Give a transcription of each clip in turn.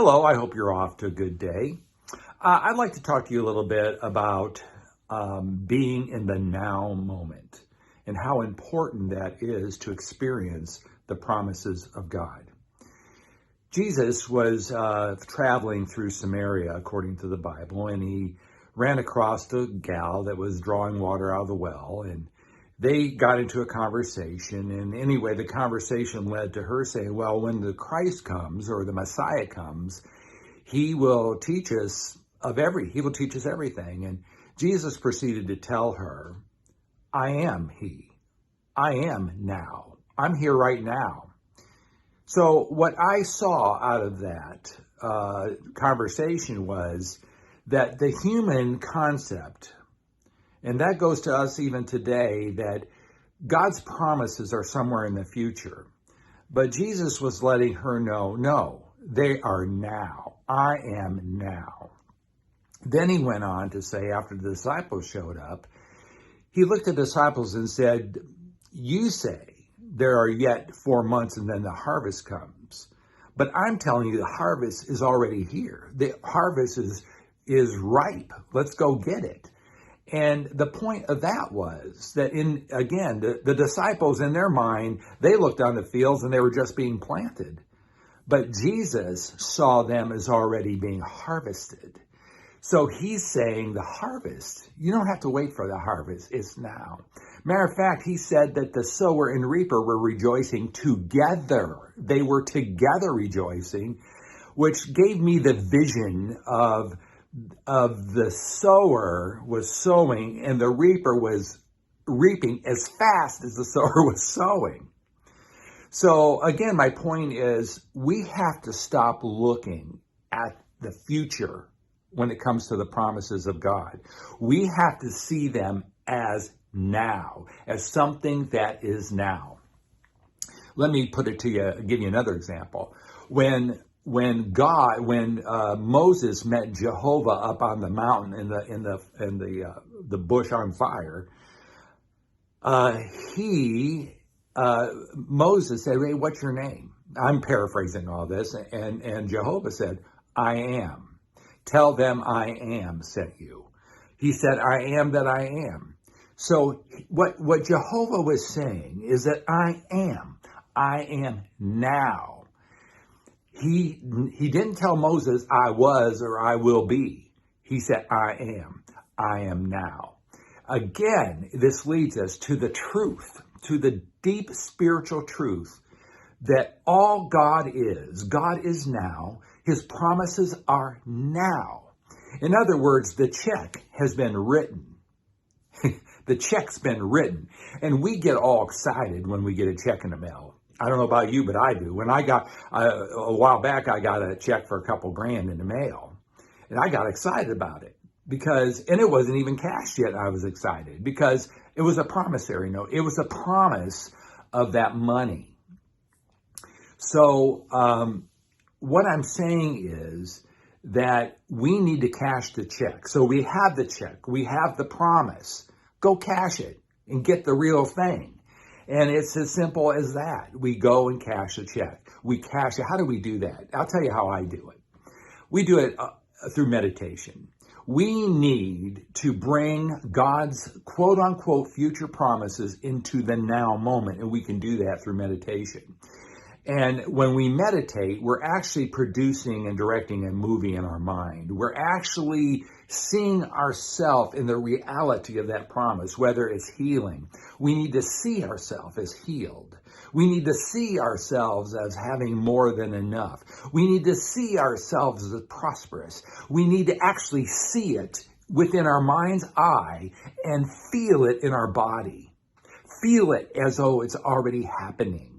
Hello, I hope you're off to a good day. I'd like to talk to you a little bit about being in the now moment and how important that is to experience the promises of God. Jesus was traveling through Samaria, according to the Bible, and he ran across a gal that was drawing water out of the well, and they got into a conversation, and anyway, the conversation led to her saying, well, when the Christ comes, or the Messiah comes, he will teach us everything. And Jesus proceeded to tell her, I am he. I am now. I'm here right now. So what I saw out of that conversation was that the human concept, and that goes to us even today, that God's promises are somewhere in the future. But Jesus was letting her know, no, they are now. I am now. Then he went on to say, after the disciples showed up, he looked at the disciples and said, you say there are yet 4 months and then the harvest comes. But I'm telling you, the harvest is already here. The harvest is ripe. Let's go get it. And the point of that was that the disciples in their mind, they looked on the fields and they were just being planted. But Jesus saw them as already being harvested. So he's saying the harvest, you don't have to wait for the harvest, it's now. Matter of fact, he said that the sower and reaper were rejoicing together. They were together rejoicing, which gave me the vision of the sower was sowing and the reaper was reaping as fast as the sower was sowing. So again, my point is we have to stop looking at the future when it comes to the promises of God. We have to see them as now, as something that is now. Let me put it to you, give you another example. When Moses met Jehovah up on the mountain in the bush on fire, Moses said, "Hey, what's your name?" I'm paraphrasing all this, and Jehovah said, "I am. Tell them I am sent you." He said, "I am that I am." So what Jehovah was saying is that I am now. He didn't tell Moses, I was or I will be. He said, I am now. Again, this leads us to the truth, to the deep spiritual truth that all God is now. His promises are now. In other words, the check has been written. The check's been written. And we get all excited when we get a check in the mail. I don't know about you, but I do. When I got, a while back, I got a check for a couple grand in the mail. And I got excited about it and it wasn't even cashed yet. I was excited because it was a promissory note. It was a promise of that money. So what I'm saying is that we need to cash the check. So we have the check. We have the promise. Go cash it and get the real thing. And it's as simple as that. We go and cash a check. We cash it. How do we do that? I'll tell you how I do it. We do it through meditation. We need to bring God's quote unquote future promises into the now moment. And we can do that through meditation. And when we meditate, we're actually producing and directing a movie in our mind. We're actually seeing ourselves in the reality of that promise, whether it's healing. We need to see ourselves as healed. We need to see ourselves as having more than enough. We need to see ourselves as prosperous. We need to actually see it within our mind's eye and feel it in our body. Feel it as though it's already happening.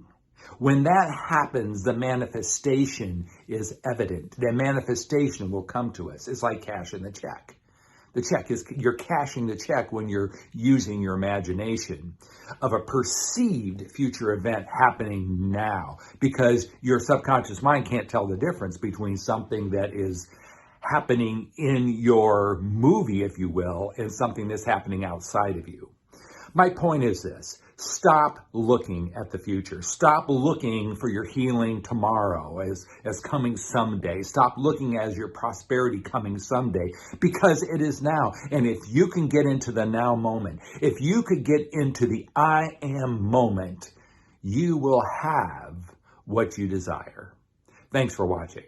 When that happens, the manifestation is evident. The manifestation will come to us. It's like cashing the check. You're cashing the check when you're using your imagination of a perceived future event happening now, because your subconscious mind can't tell the difference between something that is happening in your movie, if you will, and something that's happening outside of you. My point is this: stop looking at the future. Stop looking for your healing tomorrow as coming someday. Stop looking as your prosperity coming someday, because it is now. And if you can get into the now moment, if you could get into the I am moment, you will have what you desire. Thanks for watching.